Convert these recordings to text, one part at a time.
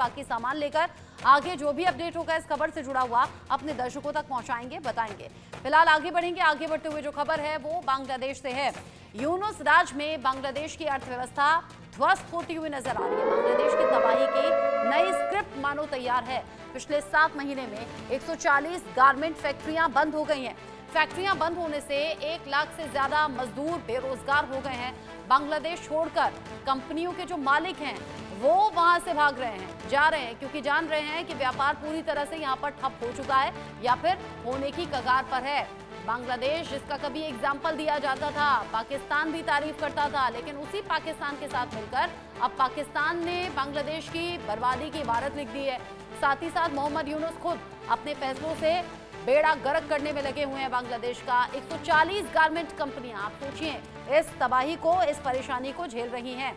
बाकी सामान लेकर आगे जो भी अपडेट होगा इस खबर से जुड़ा हुआ अपने दर्शकों तक पहुंचाएंगे, बताएंगे। फिलहाल आगे बढ़ेंगे। आगे बढ़ते हुए जो खबर है वो बांग्लादेश से है। यूनुस राज में बांग्लादेश की अर्थव्यवस्था ध्वस्त होती हुई नजर आ रही है। बांग्लादेश की तबाही की नई स्क्रिप्ट मानो तैयार है। पिछले 7 महीने में 140 गारमेंट फैक्ट्रियां बंद हो गई हैं। फैक्ट्रियां बंद होने से 1 लाख से ज्यादा मजदूर बेरोजगार हो गए हैं। बांग्लादेश छोड़कर कंपनियों के जो मालिक हैं वो वहां से भाग रहे हैं, जा रहे हैं, क्योंकि जान रहे हैं कि व्यापार पूरी तरह से यहां पर ठप हो चुका है या फिर होने की कगार पर है। बांग्लादेश जिसका कभी एग्जाम्पल दिया जाता था, पाकिस्तान भी तारीफ करता था, लेकिन उसी पाकिस्तान के साथ मिलकर अब पाकिस्तान ने बांग्लादेश की बर्बादी की इबारत लिख दी है। साथ ही साथ मोहम्मद यूनुस खुद अपने फैसलों से बेड़ा गर्क करने में लगे हुए हैं। बांग्लादेश का 140 गारमेंट कंपनियां, आप सोचिए, इस तबाही को, इस परेशानी को झेल रही हैं।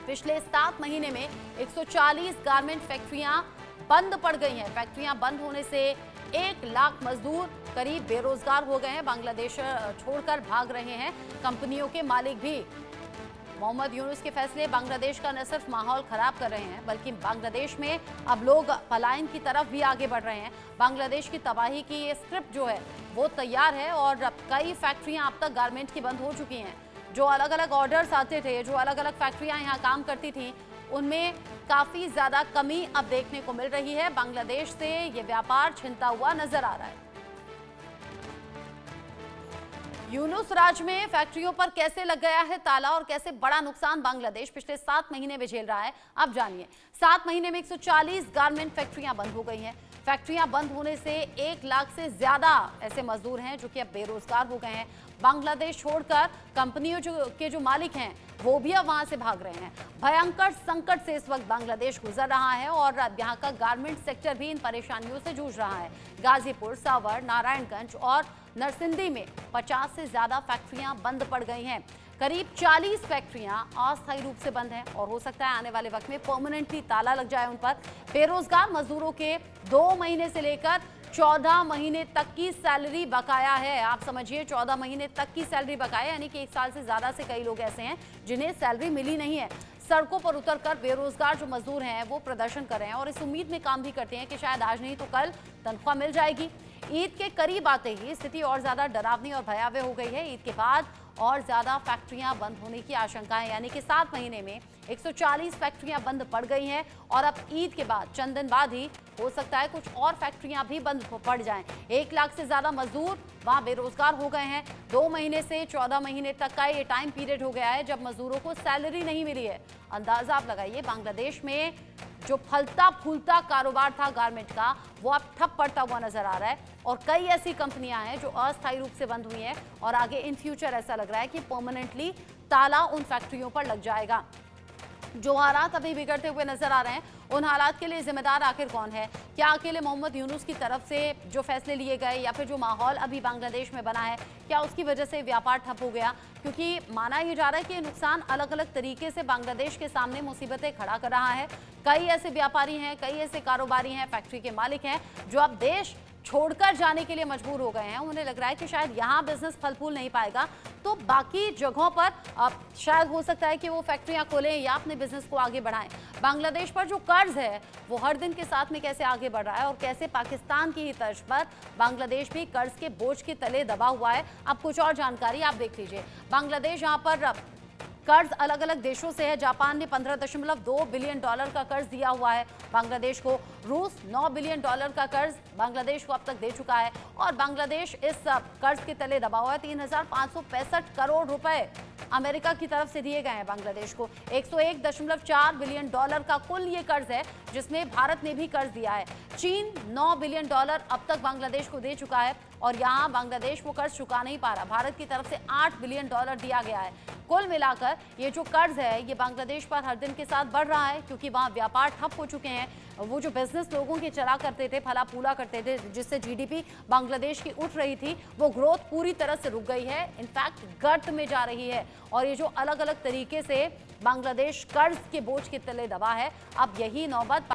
पिछले 7 महीने में 140 गारमेंट फैक्ट्रियां बंद पड़ गई हैं। फैक्ट्रियां बंद होने से 1 लाख मजदूर करीब बेरोजगार हो गए हैं। बांग्लादेश छोड़कर भाग रहे हैं कंपनियों के मालिक भी। मोहम्मद यूनुस के फैसले बांग्लादेश का न सिर्फ माहौल खराब कर रहे हैं, बल्कि बांग्लादेश में अब लोग पलायन की तरफ भी आगे बढ़ रहे हैं। बांग्लादेश की तबाही की ये स्क्रिप्ट जो है वो तैयार है और अब कई फैक्ट्रियां अब तक गारमेंट की बंद हो चुकी हैं। जो अलग अलग ऑर्डर्स आते थे, जो अलग अलग फैक्ट्रियां यहाँ काम करती थी, उनमें काफी ज्यादा कमी अब देखने को मिल रही है। बांग्लादेश से ये व्यापार छिनता हुआ नजर आ रहा है। यूनुस राज में फैक्ट्रियों पर कैसे लग गया है ताला और कैसे बड़ा नुकसान बांग्लादेश पिछले 7 महीने में झेल रहा है, अब जानिए। 7 महीने में 140 गारमेंट फैक्ट्रियां बंद हो गई हैं। फैक्ट्रियां बंद होने से 1 लाख से ज्यादा ऐसे मजदूर हैं जो कि अब बेरोजगार हो गए हैं। बांग्लादेश छोड़कर कंपनियों के जो मालिक हैं वो भी अब वहां से भाग रहे हैं। भयंकर संकट से इस वक्त बांग्लादेश गुजर रहा है और अब यहाँ का गारमेंट सेक्टर भी इन परेशानियों से जूझ रहा है। गाजीपुर, सावर, नारायणगंज और नरसिंदी में 50 से ज्यादा फैक्ट्रियां बंद पड़ गई हैं। करीब 40 फैक्ट्रियां अस्थायी रूप से बंद हैं और हो सकता है आने वाले वक्त में परमानेंटली ताला लग जाए उन पर। बेरोजगार मजदूरों के 2 महीने से लेकर 14 महीने तक की सैलरी बकाया है। आप समझिए, 14 महीने तक की सैलरी बकाया, यानी कि 1 साल से ज्यादा से कई लोग ऐसे हैं जिन्हें सैलरी मिली नहीं है। सड़कों पर उतरकर बेरोजगार जो मजदूर हैं वो प्रदर्शन कर रहे हैं और इस उम्मीद में काम भी करते हैं कि शायद आज नहीं तो कल तनख्वाह मिल जाएगी। ईद के करीब आते ही स्थिति और ज्यादा डरावनी और भयावह हो गई है। ईद के बाद और ज्यादा फैक्ट्रियां बंद होने की आशंका है, यानी कि 7 महीने में 140 फैक्ट्रियां बंद पड़ गई हैं और अब ईद के बाद चंद दिन बाद ही हो सकता है कुछ और फैक्ट्रियां भी बंद पड़ जाएं। 1 लाख से ज्यादा मजदूर वहां बेरोजगार हो गए हैं। 2 महीने से 14 महीने तक का ये टाइम पीरियड हो गया है जब मजदूरों को सैलरी नहीं मिली है। अंदाजा आप लगाइए, बांग्लादेश में जो फलता फूलता कारोबार था गारमेंट का वो अब ठप पड़ता हुआ नजर आ रहा है और कई ऐसी कंपनियां हैं जो अस्थायी रूप से बंद हुई हैं और आगे इन फ्यूचर ऐसा लग रहा है कि परमानेंटली ताला उन फैक्ट्रियों पर लग जाएगा। जो हालात अभी बिगड़ते हुए नजर आ रहे हैं, उन हालात के लिए जिम्मेदार आखिर कौन है? क्या अकेले मोहम्मद यूनुस की तरफ से जो फैसले लिए गए या फिर जो माहौल अभी बांग्लादेश में बना है, क्या उसकी वजह से व्यापार ठप हो गया? क्योंकि माना यह जा रहा है कि नुकसान अलग अलग तरीके से बांग्लादेश के सामने मुसीबतें खड़ा कर रहा है। कई ऐसे व्यापारी हैं, कई ऐसे कारोबारी हैं, फैक्ट्री के मालिक हैं जो अब देश छोड़कर जाने के लिए मजबूर हो गए हैं। उन्हें लग रहा है कि शायद यहाँ बिजनेस फल फूल नहीं पाएगा तो बाकी जगहों पर शायद हो सकता है कि वो फैक्ट्रियां खोलें या अपने बिजनेस को आगे बढ़ाएं। बांग्लादेश पर जो कर्ज है वो हर दिन के साथ में कैसे आगे बढ़ रहा है और कैसे पाकिस्तान की ही तर्ज पर बांग्लादेश भी कर्ज के बोझ के तले दबा हुआ है। अब कुछ और जानकारी आप देख लीजिए। बांग्लादेश यहाँ पर कर्ज अलग अलग देशों से है। जापान ने $15.2 बिलियन का कर्ज दिया हुआ है बांग्लादेश को। रूस $9 बिलियन का कर्ज बांग्लादेश को अब तक दे चुका है और बांग्लादेश इस कर्ज के तले दबा हुआ है। 3,565 करोड़ रुपए अमेरिका की तरफ से दिए गए हैं बांग्लादेश को। $101.4 बिलियन का कुल ये कर्ज है जिसमें भारत ने भी कर्ज दिया है। चीन $9 बिलियन अब तक बांग्लादेश को दे चुका है और यहाँ बांग्लादेश वो कर्ज चुका नहीं पा रहा। भारत की तरफ से $8 बिलियन दिया गया है। कुल मिलाकर ये जो कर्ज है ये बांग्लादेश पर हर दिन के साथ बढ़ रहा है क्योंकि वहाँ व्यापार ठप हो चुके हैं। वो जो बिजनेस लोगों के चला करते थे, फला फूला करते थे, जिससे जीडीपी बांग्लादेश की उठ रही थी, वो ग्रोथ पूरी तरह से रुक गई है। इनफैक्ट गर्त में जा रही है और ये जो अलग अलग तरीके से बांग्लादेश कर्ज के बोझ के तले दबा है, अब यही नौबत